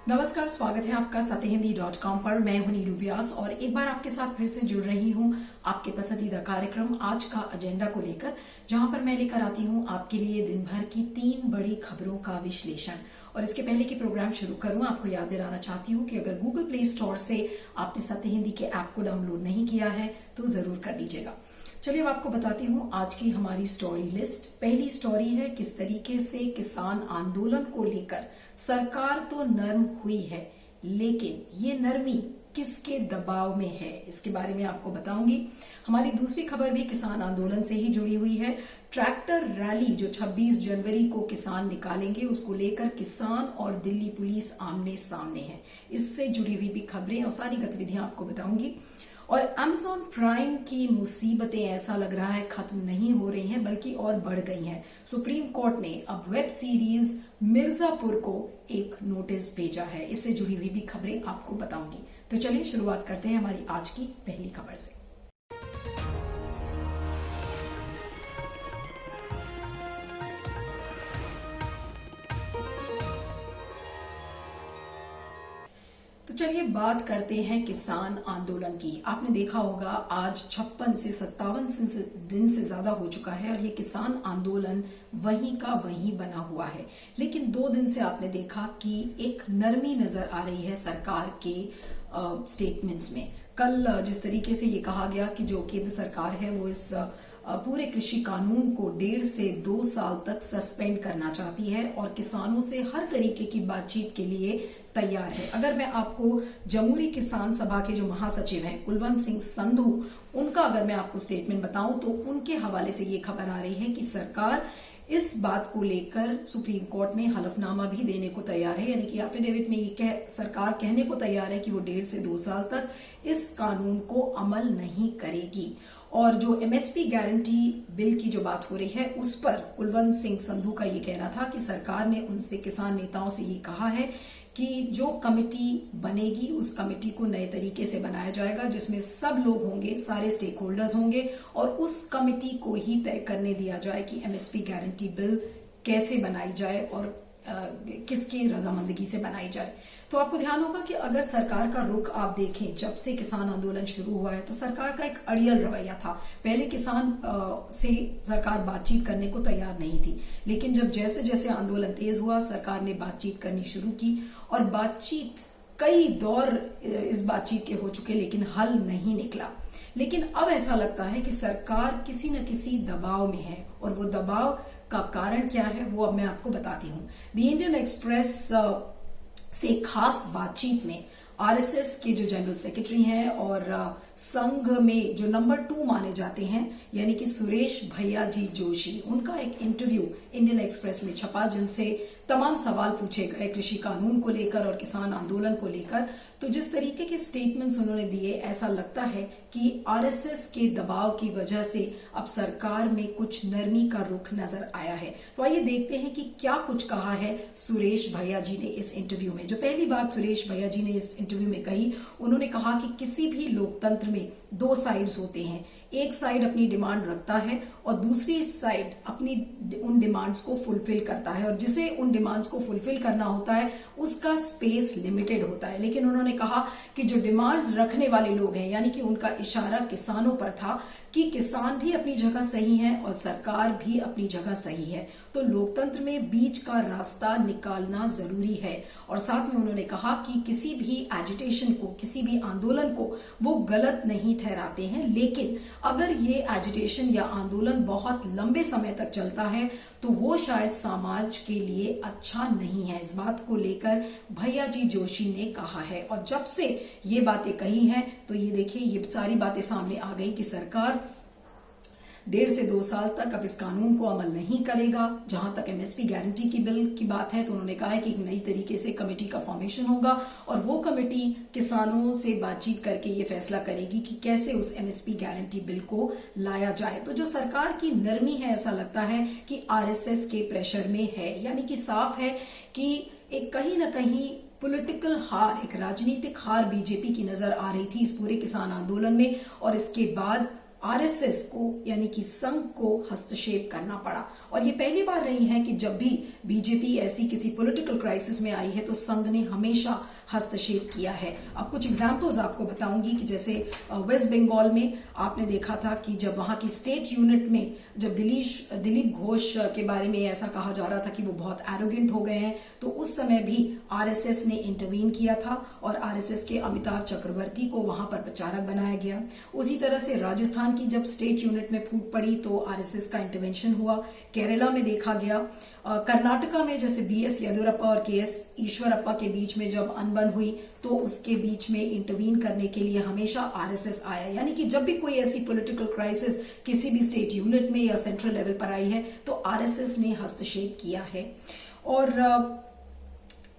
नमस्कार, स्वागत है आपका सत्यहिंदी.com पर। मैं हूं नीलू व्यास और एक बार आपके साथ फिर से जुड़ रही हूं आपके पसंदीदा कार्यक्रम आज का एजेंडा को लेकर, जहां पर मैं लेकर आती हूं आपके लिए दिन भर की 3 बड़ी खबरों का विश्लेषण। और इसके पहले कि प्रोग्राम शुरू करूं, आपको याद दिलाना चाहती हूं कि अगर गूगल प्ले स्टोर से आपने सत्य हिंदी के ऐप को डाउनलोड नहीं किया है तो जरूर कर लीजिएगा। चलिए अब आपको बताती हूँ आज की हमारी स्टोरी लिस्ट। पहली स्टोरी है किस तरीके से किसान आंदोलन को लेकर सरकार तो नर्म हुई है, लेकिन ये नरमी किसके दबाव में है, इसके बारे में आपको बताऊंगी। हमारी दूसरी खबर भी किसान आंदोलन से ही जुड़ी हुई है। ट्रैक्टर रैली जो 26 जनवरी को किसान निकालेंगे, उसको लेकर किसान और दिल्ली पुलिस आमने सामने है। इससे जुड़ी हुई भी खबरें और सारी गतिविधियां आपको बताऊंगी। और Amazon प्राइम की मुसीबतें ऐसा लग रहा है खत्म नहीं हो रही हैं, बल्कि और बढ़ गई हैं। सुप्रीम कोर्ट ने अब वेब सीरीज मिर्जापुर को एक नोटिस भेजा है। इससे जुड़ी हुई भी खबरें आपको बताऊंगी। तो चलिए शुरुआत करते हैं हमारी आज की पहली खबर से। तो चलिए बात करते हैं किसान आंदोलन की। आपने देखा होगा आज 56 से 57 दिन से ज्यादा हो चुका है और ये किसान आंदोलन वहीं का वहीं बना हुआ है। लेकिन 2 दिन से आपने देखा कि एक नरमी नजर आ रही है सरकार के स्टेटमेंट्स में। कल जिस तरीके से ये कहा गया कि जो केंद्र सरकार है वो इस पूरे कृषि कानून को 1.5 से 2 साल तक सस्पेंड करना चाहती है और किसानों से हर तरीके की बातचीत के लिए तैयार है। अगर मैं आपको जमहूरी किसान सभा के जो महासचिव हैं कुलवंत सिंह संधू, उनका अगर मैं आपको स्टेटमेंट बताऊं तो उनके हवाले से ये खबर आ रही है कि सरकार इस बात को लेकर सुप्रीम कोर्ट में हलफनामा भी देने को तैयार है। यानी कि एफिडेविट में ये सरकार कहने को तैयार है कि वो 1.5 से 2 साल तक इस कानून को अमल नहीं करेगी। और जो एमएसपी गारंटी बिल की जो बात हो रही है, उस पर कुलवंत सिंह संधू का ये कहना था कि सरकार ने उनसे किसान नेताओं से ये कहा है कि जो कमेटी बनेगी उस कमेटी को नए तरीके से बनाया जाएगा, जिसमें सब लोग होंगे, सारे स्टेक होल्डर्स होंगे और उस कमेटी को ही तय करने दिया जाए कि एमएसपी गारंटी बिल कैसे बनाई जाए और किसकी रजामंदगी से बनाई जाए। तो आपको ध्यान होगा कि अगर सरकार का रुख आप देखें, जब से किसान आंदोलन शुरू हुआ है तो सरकार का एक अड़ियल रवैया था। पहले किसान से सरकार बातचीत करने को तैयार नहीं थी, लेकिन जब जैसे जैसे आंदोलन तेज हुआ सरकार ने बातचीत करनी शुरू की और बातचीत कई दौर इस बातचीत के हो चुके, लेकिन हल नहीं निकला। लेकिन अब ऐसा लगता है कि सरकार किसी न किसी दबाव में है और वो दबाव का कारण क्या है वो अब मैं आपको बताती हूँ। द इंडियन एक्सप्रेस से खास बातचीत में आरएसएस के जो जनरल सेक्रेटरी हैं और संघ में जो नंबर 2 माने जाते हैं, यानी कि सुरेश भैया जी जोशी, उनका एक इंटरव्यू इंडियन एक्सप्रेस में छपा, जिनसे तमाम सवाल पूछे गए कृषि कानून को लेकर और किसान आंदोलन को लेकर। तो जिस तरीके के स्टेटमेंट्स उन्होंने दिए, ऐसा लगता है कि आरएसएस के दबाव की वजह से अब सरकार में कुछ नरमी का रुख नजर आया है। तो आइए देखते हैं कि क्या कुछ कहा है सुरेश भैया जी ने इस इंटरव्यू में। जो पहली बात सुरेश भैया जी ने इस इंटरव्यू में कही, उन्होंने कहा कि किसी भी लोकतंत्र में 2 साइड्स होते हैं। एक साइड अपनी डिमांड रखता है और दूसरी साइड अपनी उन डिमांड्स को फुलफिल करता है, और जिसे उन डिमांड्स को फुलफिल करना होता है उसका स्पेस लिमिटेड होता है। लेकिन उन्होंने कहा कि जो डिमांड्स रखने वाले लोग हैं, यानी कि उनका इशारा किसानों पर था कि किसान भी अपनी जगह सही है और सरकार भी अपनी जगह सही है, तो लोकतंत्र में बीच का रास्ता निकालना जरूरी है। और साथ में उन्होंने कहा कि किसी भी एजिटेशन को, किसी भी आंदोलन को वो गलत नहीं ठहराते हैं, लेकिन अगर ये एजिटेशन या आंदोलन बहुत लंबे समय तक चलता है तो वो शायद समाज के लिए अच्छा नहीं है। इस बात को लेकर भैया जी जोशी ने कहा है और जब से ये बातें कही हैं तो ये देखिए ये सारी बातें सामने आ गई कि सरकार 1.5 से 2 साल तक अब इस कानून को अमल नहीं करेगा। जहां तक एमएसपी गारंटी की बिल की बात है तो उन्होंने कहा है कि एक नई तरीके से कमेटी का फॉर्मेशन होगा और वो कमेटी किसानों से बातचीत करके ये फैसला करेगी कि कैसे उस एमएसपी गारंटी बिल को लाया जाए। तो जो सरकार की नरमी है, ऐसा लगता है कि आरएसएस के प्रेशर में है। यानी कि साफ है कि एक कहीं ना कहीं पॉलिटिकल हार, एक राजनीतिक हार बीजेपी की नजर आ रही थी इस पूरे किसान आंदोलन में। और इसके बाद आरएसएस को यानी कि संघ को हस्तक्षेप करना पड़ा। और ये पहली बार नहीं है कि जब भी बीजेपी ऐसी किसी पॉलिटिकल क्राइसिस में आई है तो संघ ने हमेशा हस्तक्षेप किया है। अब कुछ एग्जाम्पल्स आपको बताऊंगी कि जैसे वेस्ट बंगाल में आपने देखा था कि जब वहां की स्टेट यूनिट में जब दिलीप घोष के बारे में ऐसा कहा जा रहा था कि वो बहुत एरोगेंट हो गए हैं, तो उस समय भी आरएसएस ने इंटरवीन किया था और आरएसएस के अमिताभ चक्रवर्ती को वहां पर प्रचारक बनाया गया। उसी तरह से राजस्थान की जब स्टेट यूनिट में फूट पड़ी तो आरएसएस का इंटरवेंशन हुआ। केरला में देखा गया, कर्नाटका में जैसे बीएस येदियुरप्पा और केएस ईश्वरप्पा के बीच में जब अनबन हुई तो उसके बीच में इंटरवीन करने के लिए हमेशा आरएसएस आया। यानी कि जब भी कोई ऐसी पॉलिटिकल क्राइसिस किसी भी स्टेट यूनिट में या सेंट्रल लेवल पर आई है तो आरएसएस ने हस्तक्षेप किया है। और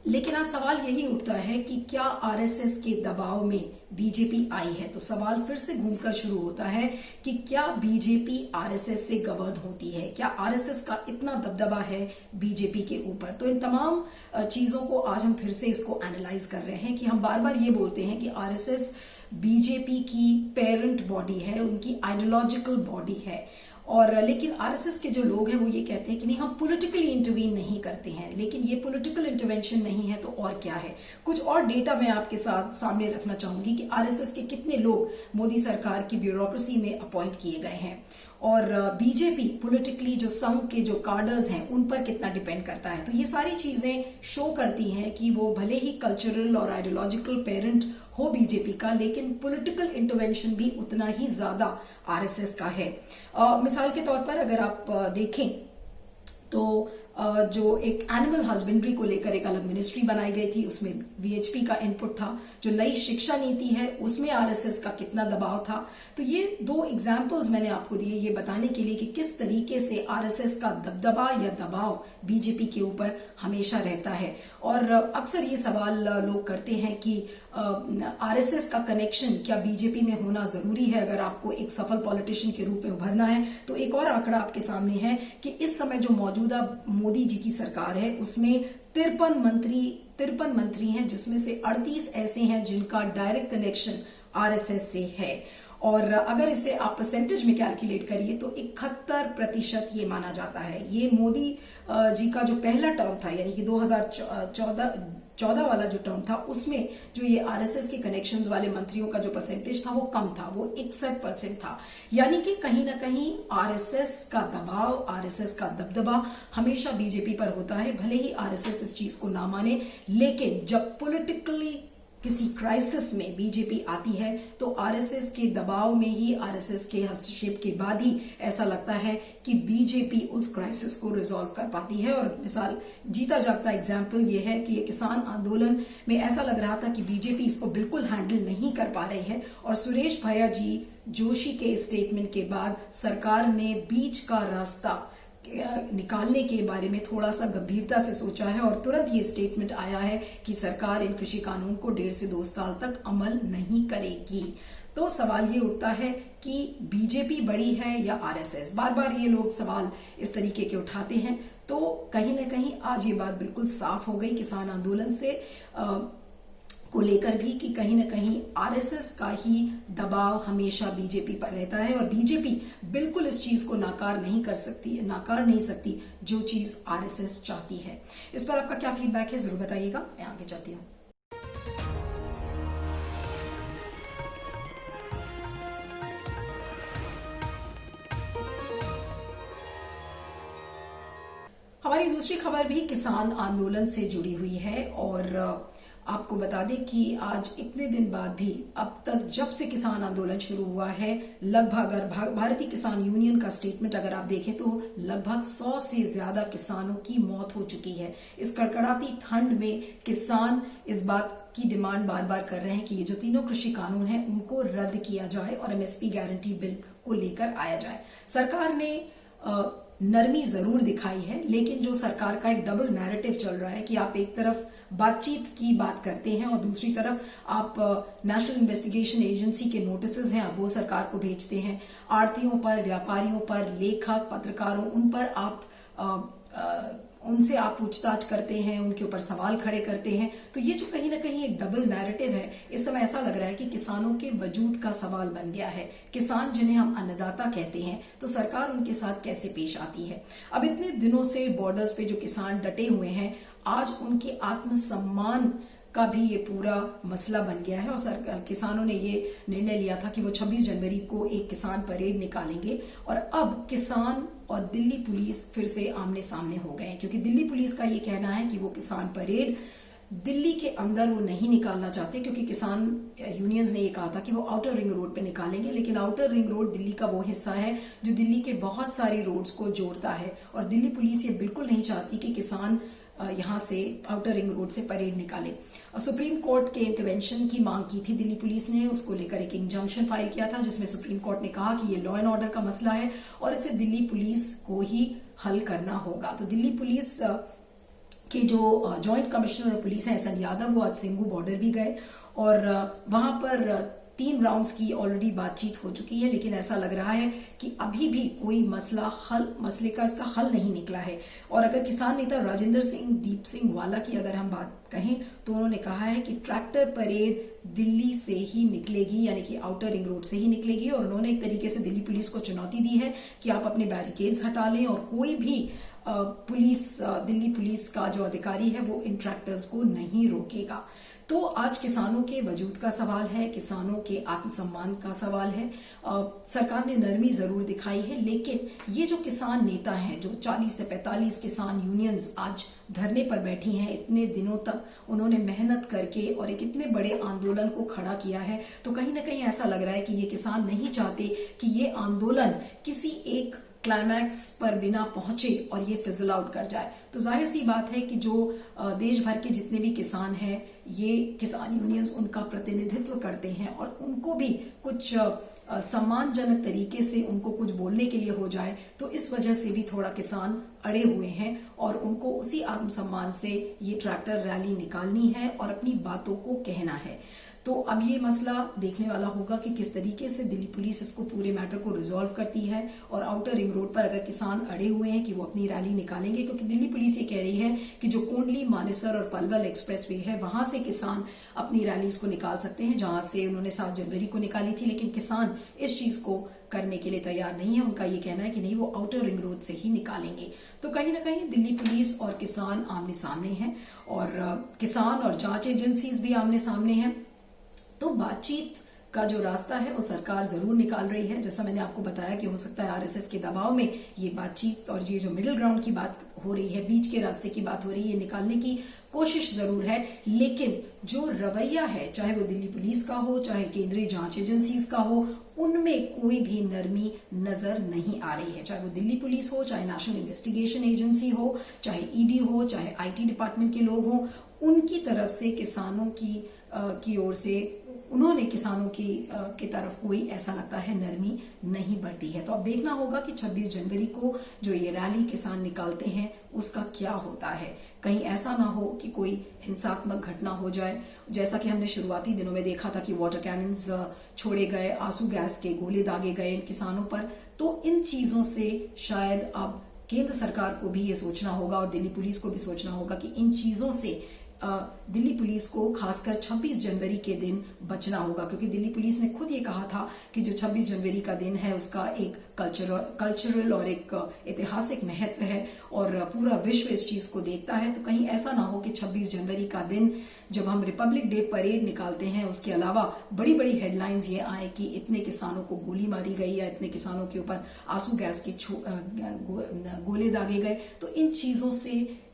लेकिन आज सवाल यही उठता है कि क्या आरएसएस के दबाव में बीजेपी आई है। तो सवाल फिर से घूमकर शुरू होता है कि क्या बीजेपी आरएसएस से गवर्न होती है, क्या आरएसएस का इतना दबदबा है बीजेपी के ऊपर। तो इन तमाम चीजों को आज हम फिर से इसको एनालाइज कर रहे हैं कि हम बार बार ये बोलते हैं कि आरएसएस बीजेपी की पेरेंट बॉडी है, उनकी आइडियोलॉजिकल बॉडी है। और लेकिन आरएसएस के जो लोग हैं वो ये कहते हैं कि नहीं, हम पॉलिटिकली इंटरवीन नहीं करते हैं। लेकिन ये पॉलिटिकल इंटरवेंशन नहीं है तो और क्या है। कुछ और डेटा मैं आपके साथ सामने रखना चाहूंगी कि आरएसएस के कितने लोग मोदी सरकार की ब्यूरोक्रेसी में अपॉइंट किए गए हैं और बीजेपी पॉलिटिकली जो संघ के जो कार्डर्स हैं उन पर कितना डिपेंड करता है। तो ये सारी चीजें शो करती हैं कि वो भले ही कल्चरल और आइडियोलॉजिकल पेरेंट हो बीजेपी का, लेकिन पॉलिटिकल इंटरवेंशन भी उतना ही ज्यादा आरएसएस का है। मिसाल के तौर पर अगर आप देखें तो जो एक एनिमल हस्बेंड्री को लेकर एक अलग मिनिस्ट्री बनाई गई थी, उसमें वीएचपी का इनपुट था। जो नई शिक्षा नीति है उसमें आरएसएस का कितना दबाव था। तो ये दो एग्जाम्पल्स मैंने आपको दिए ये बताने के लिए कि किस तरीके से आरएसएस का दबदबा या दबाव बीजेपी के ऊपर हमेशा रहता है। और अक्सर ये सवाल लोग करते हैं कि आरएसएस का कनेक्शन क्या बीजेपी में होना जरूरी है अगर आपको एक सफल पॉलिटिशियन के रूप में उभरना है। तो एक और आंकड़ा आपके सामने है कि इस समय जो मौजूदा मोदी जी की सरकार है उसमें 53 मंत्री हैं, जिसमें से 38 ऐसे हैं जिनका डायरेक्ट कनेक्शन आरएसएस से है। और अगर इसे आप परसेंटेज में कैलकुलेट करिए तो 71% ये माना जाता है। ये मोदी जी का जो पहला टर्म था यानी कि 2014 वाला जो टर्म था उसमें जो ये आरएसएस के कनेक्शंस वाले मंत्रियों का जो परसेंटेज था वो कम था, वो 61% था। यानी कि कहीं ना कहीं आरएसएस का दबाव, आरएसएस का दबदबा हमेशा बीजेपी पर होता है, भले ही आरएसएस इस चीज को ना माने। लेकिन जब पॉलिटिकली किसी क्राइसिस में बीजेपी आती है तो आरएसएस के दबाव में ही, आरएसएस के हस्तक्षेप के बाद ही ऐसा लगता है कि बीजेपी उस क्राइसिस को रिजॉल्व कर पाती है। और मिसाल जीता जागता एग्जाम्पल ये है कि ये किसान आंदोलन में ऐसा लग रहा था कि बीजेपी इसको बिल्कुल हैंडल नहीं कर पा रही है और सुरेश भैया जी जोशी के स्टेटमेंट के बाद सरकार ने बीच का रास्ता निकालने के बारे में थोड़ा सा गंभीरता से सोचा है और तुरंत ये स्टेटमेंट आया है कि सरकार इन कृषि कानून को 1.5 से 2 साल तक अमल नहीं करेगी। तो सवाल ये उठता है कि बीजेपी बड़ी है या आरएसएस। बार बार ये लोग सवाल इस तरीके के उठाते हैं। तो कहीं ना कहीं आज ये बात बिल्कुल साफ हो गई किसान आंदोलन से को लेकर भी कि कहीं ना कहीं आरएसएस का ही दबाव हमेशा बीजेपी पर रहता है और बीजेपी बिल्कुल इस चीज को नकार नहीं सकती जो चीज आरएसएस चाहती है। इस पर आपका क्या फीडबैक है जरूर बताइएगा। मैं आगे जाती हूँ। हमारी दूसरी खबर भी किसान आंदोलन से जुड़ी हुई है और आपको बता दें कि आज इतने दिन बाद भी अब तक जब से किसान आंदोलन शुरू हुआ है लगभग भारतीय किसान यूनियन का स्टेटमेंट अगर आप देखें तो लगभग 100 से ज्यादा किसानों की मौत हो चुकी है। इस कड़कड़ाती ठंड में किसान इस बात की डिमांड बार बार कर रहे हैं कि ये जो तीनों कृषि कानून हैं उनको रद्द किया जाए और एमएसपी गारंटी बिल को लेकर आया जाए। सरकार ने नरमी जरूर दिखाई है, लेकिन जो सरकार का एक डबल नैरेटिव चल रहा है कि आप एक तरफ बातचीत की बात करते हैं और दूसरी तरफ आप नेशनल इन्वेस्टिगेशन एजेंसी के नोटिसेस हैं वो सरकार को भेजते हैं। आड़तियों पर, व्यापारियों पर, लेखक, पत्रकारों, उन पर आप उनसे आप पूछताछ करते हैं, उनके ऊपर सवाल खड़े करते हैं। तो ये जो कहीं ना कहीं एक डबल नैरेटिव है, इस समय ऐसा लग रहा है कि किसानों के वजूद का सवाल बन गया है। किसान जिन्हें हम अन्नदाता कहते हैं, तो सरकार उनके साथ कैसे पेश आती है। अब इतने दिनों से बॉर्डर्स पे जो किसान डटे हुए हैं, आज उनके आत्मसम्मान का भी ये पूरा मसला बन गया है। और किसानों ने ये निर्णय लिया था कि वो 26 जनवरी को एक किसान परेड निकालेंगे। और अब किसान और दिल्ली पुलिस फिर से आमने सामने हो गए, क्योंकि दिल्ली पुलिस का ये कहना है कि वो किसान परेड दिल्ली के अंदर वो नहीं निकालना चाहते, क्योंकि किसान यूनियंस ने ये कहा था कि वो आउटर रिंग रोड पे निकालेंगे। लेकिन आउटर रिंग रोड दिल्ली का वो हिस्सा है जो दिल्ली के बहुत सारी रोड्स को जोड़ता है, और दिल्ली पुलिस ये बिल्कुल नहीं चाहती कि किसान यहां से आउटर रिंग रोड से परेड निकाले। सुप्रीम कोर्ट के इंटरवेंशन की मांग की थी दिल्ली पुलिस ने, उसको लेकर एक इंजंक्शन फाइल किया था, जिसमें सुप्रीम कोर्ट ने कहा कि ये लॉ एंड ऑर्डर का मसला है और इसे दिल्ली पुलिस को ही हल करना होगा। तो दिल्ली पुलिस के जो जॉइंट कमिश्नर ऑफ पुलिस है SN यादव, वो आज सिंघू बॉर्डर भी गए और वहां पर 3 राउंड्स की ऑलरेडी बातचीत हो चुकी है। लेकिन ऐसा लग रहा है कि अभी भी कोई मसले का इसका हल नहीं निकला है। और अगर किसान नेता राजेंद्र सिंह दीप सिंह वाला की अगर हम बात कहें, तो उन्होंने कहा है कि ट्रैक्टर परेड दिल्ली से ही निकलेगी, यानी कि आउटर रिंग रोड से ही निकलेगी। और उन्होंने एक तरीके से दिल्ली पुलिस को चुनौती दी है कि आप अपने बैरिकेड्स हटा लें और कोई भी दिल्ली पुलिस का जो अधिकारी है वो इन ट्रैक्टर्स को नहीं रोकेगा। तो आज किसानों के वजूद का सवाल है, किसानों के आत्मसम्मान का सवाल है। सरकार ने नरमी जरूर दिखाई है, लेकिन ये जो किसान नेता हैं, जो 40 से 45 किसान यूनियंस आज धरने पर बैठी हैं, इतने दिनों तक उन्होंने मेहनत करके और एक इतने बड़े आंदोलन को खड़ा किया है, तो कहीं ना कहीं ऐसा लग रहा है कि ये किसान नहीं चाहते कि ये आंदोलन किसी एक क्लाइमैक्स पर बिना पहुंचे और ये फिजल आउट कर जाए। तो जाहिर सी बात है कि जो देश भर के जितने भी किसान हैं, ये किसान यूनियंस उनका प्रतिनिधित्व करते हैं और उनको भी कुछ सम्मानजनक तरीके से उनको कुछ बोलने के लिए हो जाए, तो इस वजह से भी थोड़ा किसान अड़े हुए हैं और उनको उसी आत्मसम्मान से ये ट्रैक्टर रैली निकालनी है और अपनी बातों को कहना है। तो अब ये मसला देखने वाला होगा कि किस तरीके से दिल्ली पुलिस इसको पूरे मैटर को रिजॉल्व करती है। और आउटर रिंग रोड पर अगर किसान अड़े हुए हैं कि वो अपनी रैली निकालेंगे, क्योंकि दिल्ली पुलिस ये कह रही है कि जो कोंडली, मानेसर और पलवल एक्सप्रेसवे है, वहां से किसान अपनी रैलीज को निकाल सकते हैं, जहां से उन्होंने 7 जनवरी को निकाली थी। लेकिन किसान इस चीज को करने के लिए तैयार नहीं है। उनका ये कहना है कि नहीं, वो आउटर रिंग रोड से ही निकालेंगे। तो कहीं ना कहीं दिल्ली पुलिस और किसान आमने सामने हैं, और किसान और जांच एजेंसीज भी आमने सामने हैं। तो बातचीत का जो रास्ता है वो सरकार जरूर निकाल रही है। जैसा मैंने आपको बताया कि हो सकता है आरएसएस के दबाव में ये बातचीत और ये जो मिडिल ग्राउंड की बात हो रही है, बीच के रास्ते की बात हो रही है, ये निकालने की कोशिश जरूर है। लेकिन जो रवैया है, चाहे वो दिल्ली पुलिस का हो, चाहे केंद्रीय जांच एजेंसीज का हो, उनमें कोई भी नरमी नजर नहीं आ रही है। चाहे वो दिल्ली पुलिस हो, चाहे नेशनल इन्वेस्टिगेशन एजेंसी हो, चाहे ईडी हो, चाहे आईटी डिपार्टमेंट के लोग हों, उनकी तरफ से किसानों की ओर से उन्होंने किसानों की तरफ कोई ऐसा लगता है नरमी नहीं बरती है। तो अब देखना होगा कि 26 जनवरी को जो ये रैली किसान निकालते हैं उसका क्या होता है। कहीं ऐसा ना हो कि कोई हिंसात्मक घटना हो जाए, जैसा कि हमने शुरुआती दिनों में देखा था कि वाटर कैनन्स छोड़े गए, आंसू गैस के गोले दागे गए इन किसानों पर। तो इन चीजों से शायद अब केंद्र सरकार को भी ये सोचना होगा और दिल्ली पुलिस को भी सोचना होगा कि इन चीजों से दिल्ली पुलिस को खासकर 26 जनवरी के दिन बचना होगा, क्योंकि दिल्ली पुलिस ने खुद ये कहा था कि जो 26 जनवरी का दिन है उसका एक कल्चरल और एक ऐतिहासिक महत्व है और पूरा विश्व इस चीज को देखता है। तो कहीं ऐसा ना हो कि 26 जनवरी का दिन जब हम रिपब्लिक डे परेड निकालते हैं, उसके अलावा बड़ी बड़ी हेडलाइंस ये आए कि इतने किसानों को गोली मारी गई या इतने किसानों के ऊपर आंसू गैस के गोले दागे गए। तो इन चीजों से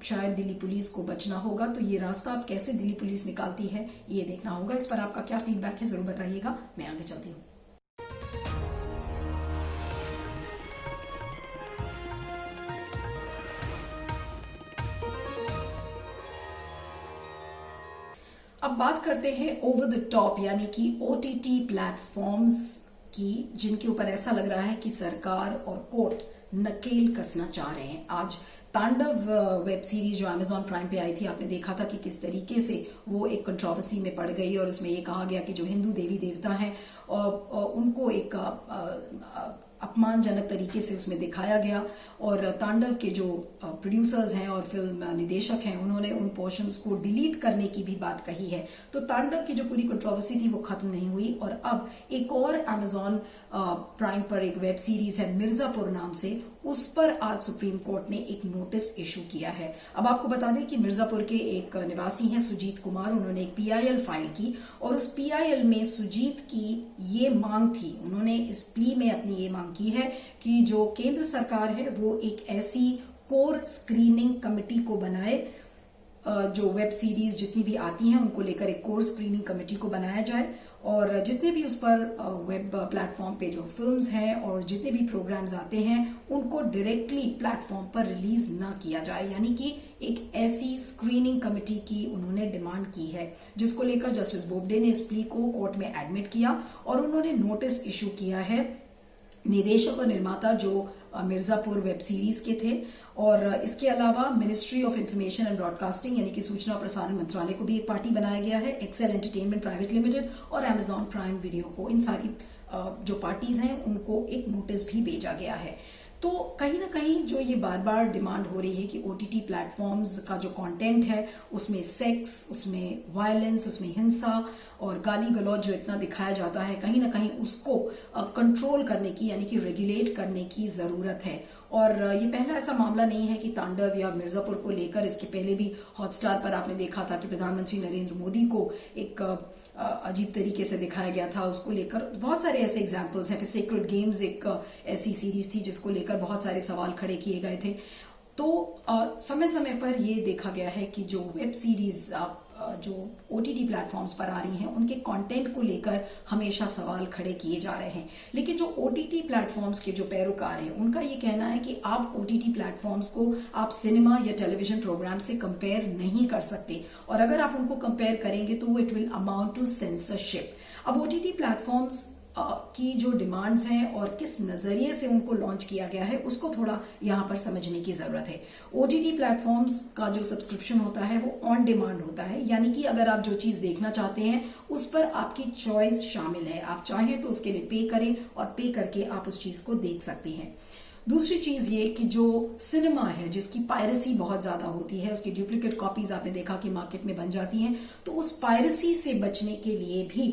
शायद दिल्ली पुलिस को बचना होगा। तो ये रास्ता अब कैसे दिल्ली पुलिस निकालती है ये देखना होगा। इस पर आपका क्या फीडबैक है जरूर बताइएगा। मैं आगे चलती हूँ। अब बात करते हैं ओवर द टॉप यानी कि OTT प्लेटफॉर्म्स की, जिनके ऊपर ऐसा लग रहा है कि सरकार और कोर्ट नकेल कसना चाह रहे हैं। आज तांडव वेब सीरीज जो अमेजॉन प्राइम पे आई थी, आपने देखा था कि किस तरीके से वो एक कंट्रोवर्सी में पड़ गई और उसमें ये कहा गया कि जो हिंदू देवी देवता हैं उनको एक अपमानजनक तरीके से उसमें दिखाया गया। और तांडव के जो प्रोड्यूसर्स हैं और फिल्म निदेशक हैं, उन्होंने उन पोर्शंस को डिलीट करने की भी बात कही है। तो तांडव की जो पूरी कंट्रोवर्सी थी वो खत्म नहीं हुई, और अब एक और अमेजॉन प्राइम पर एक वेब सीरीज है मिर्जापुर नाम से, उस पर आज सुप्रीम कोर्ट ने एक नोटिस इशू किया है। अब आपको बता दें कि मिर्जापुर के एक निवासी हैं सुजीत कुमार, उन्होंने एक PIL फाइल की, और उस PIL में सुजीत की ये मांग थी, उन्होंने इस प्ली में अपनी ये मांग की है कि जो केंद्र सरकार है वो एक ऐसी कोर स्क्रीनिंग कमेटी को बनाए, जो वेब सीरीज जितनी भी आती हैं उनको लेकर एक कोर स्क्रीनिंग कमेटी को बनाया जाए, और जितने भी उस पर वेब प्लेटफॉर्म पे जो फिल्म्स हैं और जितने भी प्रोग्राम्स आते हैं उनको डायरेक्टली प्लेटफॉर्म पर रिलीज ना किया जाए। यानी कि एक ऐसी स्क्रीनिंग कमेटी की उन्होंने डिमांड की है, जिसको लेकर जस्टिस बोबडे ने इस प्ली को कोर्ट में एडमिट किया, और उन्होंने नोटिस इशू किया है निदेशक और निर्माता जो मिर्जापुर वेब सीरीज के थे, और इसके अलावा ministry of information and broadcasting यानी कि सूचना और प्रसारण मंत्रालय को भी एक पार्टी बनाया गया है, एक्सेल एंटरटेनमेंट प्राइवेट लिमिटेड और अमेजॉन प्राइम वीडियो को, इन सारी जो पार्टीज हैं उनको एक नोटिस भी भेजा गया है। तो कहीं ना कहीं जो ये बार बार डिमांड हो रही है कि OTT प्लेटफॉर्म्स का जो कंटेंट है उसमें सेक्स, उसमें वायलेंस, उसमें हिंसा और गाली गलौज जो इतना दिखाया जाता है, कहीं ना कहीं उसको कंट्रोल करने की यानी कि रेगुलेट करने की जरूरत है। और ये पहला ऐसा मामला नहीं है कि तांडव या मिर्जापुर को लेकर, इसके पहले भी हॉटस्टार पर आपने देखा था कि प्रधानमंत्री नरेंद्र मोदी को एक अजीब तरीके से दिखाया गया था, उसको लेकर बहुत सारे ऐसे एग्जाम्पल्स हैं। फिर सेक्रेड गेम्स एक ऐसी सीरीज थी जिसको लेकर बहुत सारे सवाल खड़े किए गए थे। तो समय समय पर ये देखा गया है कि जो वेब सीरीज जो OTT प्लेटफॉर्म्स पर आ रही हैं उनके कंटेंट को लेकर हमेशा सवाल खड़े किए जा रहे हैं, लेकिन जो OTT प्लेटफॉर्म्स के जो पैरोकार हैं उनका ये कहना है कि आप OTT प्लेटफॉर्म्स को आप सिनेमा या टेलीविजन प्रोग्राम से कंपेयर नहीं कर सकते, और अगर आप उनको कंपेयर करेंगे तो it will amount to censorship. अब OTT प्लेटफॉर्म्स की जो डिमांड्स हैं और किस नजरिए से उनको लॉन्च किया गया है उसको थोड़ा यहां पर समझने की जरूरत है। OTT प्लेटफॉर्म्स का जो सब्सक्रिप्शन होता है वो ऑन डिमांड होता है, यानी कि अगर आप जो चीज देखना चाहते हैं उस पर आपकी चॉइस शामिल है, आप चाहें तो उसके लिए पे करें और पे करके आप उस चीज को देख सकते हैं। दूसरी चीज ये कि जो सिनेमा है जिसकी पायरेसी बहुत ज्यादा होती है, उसकी डुप्लीकेट कॉपीज आपने देखा कि मार्केट में बन जाती हैं, तो उस पायरेसी से बचने के लिए भी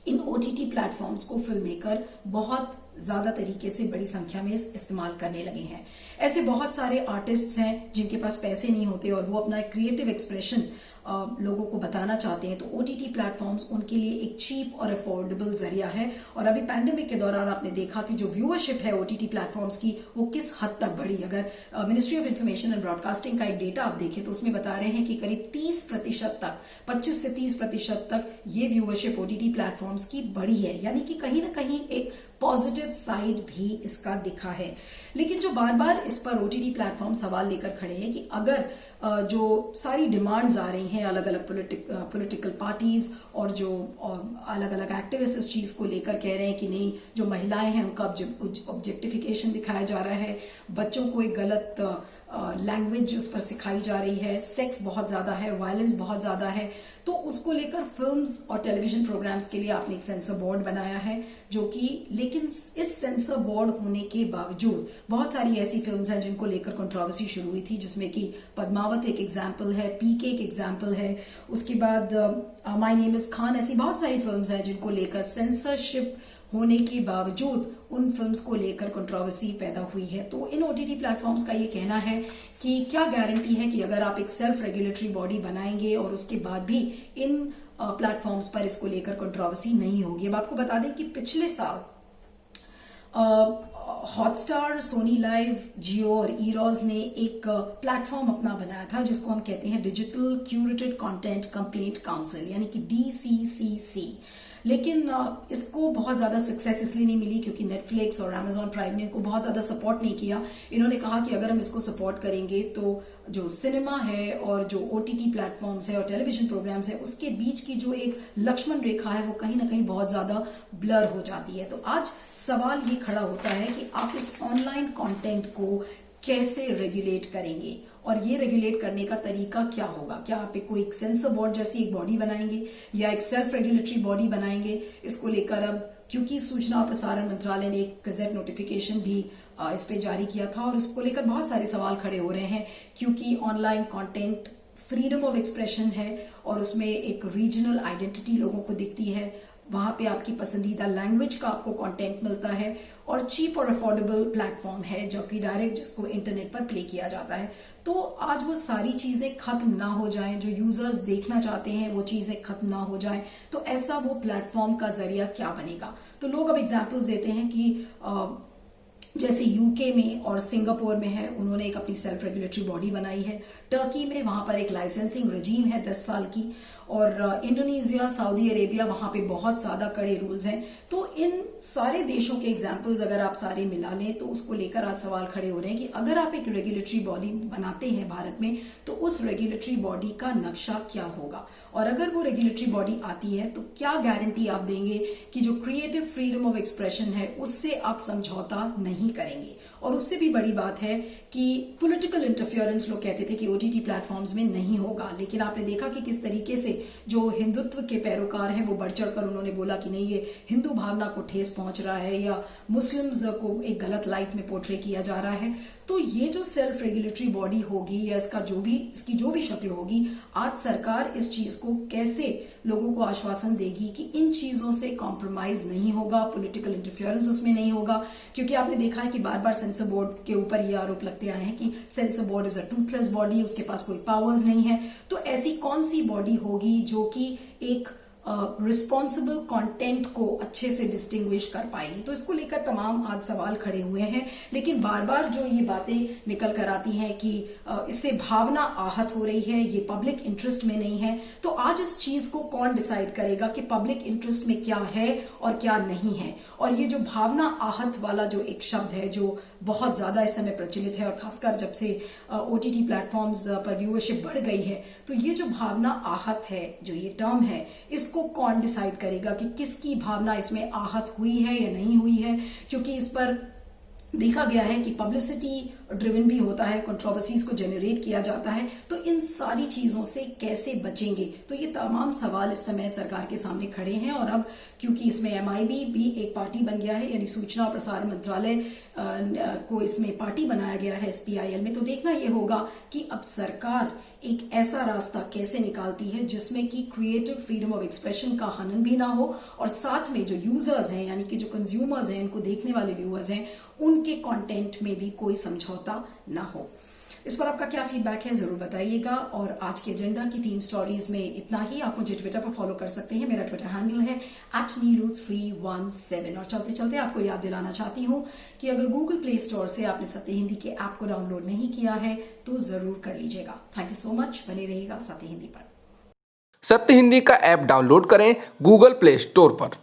इन OTT प्लेटफॉर्म्स को फिल्म मेकर बहुत ज्यादा तरीके से बड़ी संख्या में इस्तेमाल करने लगे हैं। ऐसे बहुत सारे आर्टिस्ट्स हैं जिनके पास पैसे नहीं होते और वो अपना क्रिएटिव एक्सप्रेशन लोगों को बताना चाहते हैं, तो OTT प्लेटफॉर्म्स उनके लिए एक चीप और अफोर्डेबल जरिया है। और अभी पैंडेमिक के दौरान आपने देखा कि जो व्यूअरशिप है OTT प्लेटफॉर्म्स की वो किस हद तक बढ़ी। अगर ministry of information and broadcasting का एक डेटा आप देखें तो उसमें बता रहे हैं कि करीब 30% तक, 25 से 30% तक ये व्यूअरशिप OTT प्लेटफॉर्म्स की बढ़ी है, यानी कि कहीं ना कहीं एक पॉजिटिव साइड भी इसका दिखा है। लेकिन जो बार बार इस पर OTT प्लेटफॉर्म सवाल लेकर खड़े हैं कि अगर जो सारी डिमांड्स आ रही हैं अलग अलग पॉलिटिकल पार्टीज और जो अलग अलग एक्टिविस्ट इस चीज को लेकर कह रहे हैं कि नहीं, जो महिलाएं हैं उनका ऑब्जेक्टिफिकेशन दिखाया जा रहा है, बच्चों को एक गलत लैंग्वेज उस पर सिखाई जा रही है, सेक्स बहुत ज्यादा है, वायलेंस बहुत ज्यादा है, तो उसको लेकर फिल्म्स और टेलीविजन प्रोग्राम्स के लिए आपने एक सेंसर बोर्ड बनाया है जो कि, लेकिन इस सेंसर बोर्ड होने के बावजूद बहुत सारी ऐसी फिल्म्स हैं जिनको लेकर कंट्रोवर्सी शुरू हुई थी, जिसमें कि पद्मावत एक एग्जाम्पल है, PK एक एग्जाम्पल है, उसके बाद माय नेम इज खान, ऐसी बहुत सारी फिल्म्स हैं जिनको लेकर सेंसरशिप होने के बावजूद उन फिल्म्स को लेकर कंट्रोवर्सी पैदा हुई है। तो इन OTT प्लेटफॉर्म्स का ये कहना है कि क्या गारंटी है कि अगर आप एक सेल्फ रेगुलेटरी बॉडी बनाएंगे और उसके बाद भी इन प्लेटफॉर्म्स पर इसको लेकर कंट्रोवर्सी नहीं होगी। अब आपको बता दें कि पिछले साल हॉटस्टार, सोनी लाइव, जियो और ईरोज ने एक प्लेटफॉर्म अपना बनाया था जिसको हम कहते हैं digital curated content complaint council यानी कि DCCC। लेकिन इसको बहुत ज्यादा सक्सेस इसलिए नहीं मिली क्योंकि नेटफ्लिक्स और अमेजॉन प्राइम ने इनको बहुत ज्यादा सपोर्ट नहीं किया। इन्होंने कहा कि अगर हम इसको सपोर्ट करेंगे तो जो सिनेमा है और जो OTT प्लेटफॉर्म्स है और टेलीविजन प्रोग्राम्स है उसके बीच की जो एक लक्ष्मण रेखा है वो कहीं ना कहीं बहुत ज्यादा ब्लर हो जाती है। तो आज सवाल ये खड़ा होता है कि आप इस ऑनलाइन कंटेंट को कैसे रेगुलेट करेंगे और ये रेगुलेट करने का तरीका क्या होगा? क्या आप कोई एक सेंसर बोर्ड जैसी एक बॉडी बनाएंगे या एक सेल्फ रेगुलेटरी बॉडी बनाएंगे? इसको लेकर अब क्योंकि सूचना और प्रसारण मंत्रालय ने एक गजेट नोटिफिकेशन भी इस पे जारी किया था और इसको लेकर बहुत सारे सवाल खड़े हो रहे हैं, क्योंकि online content freedom of expression है और उसमें एक रीजनल आइडेंटिटी लोगों को दिखती है। वहां पे आपकी पसंदीदा लैंग्वेज का आपको कंटेंट मिलता है और चीप और अफोर्डेबल प्लेटफॉर्म है जो कि डायरेक्ट जिसको इंटरनेट पर प्ले किया जाता है। तो आज वो सारी चीजें खत्म ना हो जाएं, जो यूजर्स देखना चाहते हैं वो चीजें खत्म ना हो जाएं, तो ऐसा वो प्लेटफॉर्म का जरिया क्या बनेगा? तो लोग अब एग्जाम्पल्स देते हैं कि जैसे यूके में और सिंगापुर में है, उन्होंने एक अपनी सेल्फ रेगुलेटरी बॉडी बनाई है। टर्की में वहां पर एक लाइसेंसिंग रजीम है 10 साल की, और इंडोनेशिया, सऊदी अरेबिया, वहां पे बहुत ज्यादा कड़े रूल्स हैं। तो इन सारे देशों के एग्जाम्पल्स अगर आप सारे मिला लें तो उसको लेकर आज सवाल खड़े हो रहे हैं कि अगर आप एक रेगुलेटरी बॉडी बनाते हैं भारत में तो उस रेगुलेटरी बॉडी का नक्शा क्या होगा, और अगर वो रेगुलेटरी बॉडी आती है तो क्या गारंटी आप देंगे कि जो क्रिएटिव फ्रीडम ऑफ एक्सप्रेशन है उससे आप समझौता नहीं करेंगे? और उससे भी बड़ी बात है कि पॉलिटिकल इंटरफेरेंस, लोग कहते थे कि ओटीटी प्लेटफॉर्म्स में नहीं होगा, लेकिन आपने देखा कि किस तरीके से जो हिंदुत्व के पैरोकार हैं वो बढ़ चढ़कर उन्होंने बोला कि नहीं, ये हिंदू भावना को ठेस पहुंच रहा है या मुस्लिम्स को एक गलत लाइट में पोर्ट्रे किया जा रहा है। तो ये जो सेल्फ रेगुलेटरी बॉडी होगी या इसकी जो भी शक्ल होगी, आज सरकार इस चीज को कैसे लोगों को आश्वासन देगी कि इन चीजों से कॉम्प्रोमाइज नहीं होगा, पॉलिटिकल इंटरफेरेंस उसमें नहीं होगा? क्योंकि आपने देखा है कि बार बार सेंसर बोर्ड के ऊपर ये आरोप लगते आए हैं कि sensor board is a Toothless body, उसके पास कोई पावर्स नहीं है। तो ऐसी कौन सी बॉडी होगी जो कि एक रिस्पॉन्सिबल कंटेंट को अच्छे से डिस्टिंग्विश कर पाएगी? तो इसको लेकर तमाम आज सवाल खड़े हुए हैं, लेकिन बार बार जो ये बातें निकल कर आती हैं कि इससे भावना आहत हो रही है, ये पब्लिक इंटरेस्ट में नहीं है। तो आज इस चीज को कौन डिसाइड करेगा कि पब्लिक इंटरेस्ट में क्या है और क्या नहीं है? और ये जो भावना आहत वाला जो एक शब्द है जो बहुत ज्यादा इस समय प्रचलित है, और खासकर जब से ओटीटी प्लेटफॉर्म्स पर व्यूअरशिप बढ़ गई है, तो ये जो भावना आहत है, जो ये टर्म है, इसको कौन डिसाइड करेगा कि किसकी भावना इसमें आहत हुई है या नहीं हुई है? क्योंकि इस पर देखा गया है कि पब्लिसिटी ड्रिवन भी होता है, कंट्रोवर्सीज को जनरेट किया जाता है। तो इन सारी चीजों से कैसे बचेंगे? तो ये तमाम सवाल इस समय सरकार के सामने खड़े हैं, और अब क्योंकि इसमें एमआईबी भी एक पार्टी बन गया है, यानी सूचना और प्रसारण मंत्रालय को इसमें पार्टी बनाया गया है एसपीआईएल में, तो देखना यह होगा कि अब सरकार एक ऐसा रास्ता कैसे निकालती है जिसमें कि क्रिएटिव फ्रीडम ऑफ एक्सप्रेशन का हनन भी ना हो, और साथ में जो यूजर्स हैं, यानी कि जो कंज्यूमर्स हैं, इनको देखने वाले व्यूअर्स हैं, उनके कंटेंट में भी कोई समझौता ना हो। इस पर आपका क्या फीडबैक है जरूर बताइएगा। और आज के एजेंडा की 3 स्टोरीज में इतना ही। आप मुझे ट्विटर पर फॉलो कर सकते हैं, मेरा ट्विटर हैंडल है @neeru317। और चलते चलते आपको याद दिलाना चाहती हूं कि अगर गूगल प्ले स्टोर से आपने सत्य हिंदी के ऐप को डाउनलोड नहीं किया है तो जरूर कर लीजिएगा। थैंक यू सो मच, बने रहिएगा सत्य हिंदी पर। सत्य हिंदी का ऐप डाउनलोड करें गूगल प्ले स्टोर पर।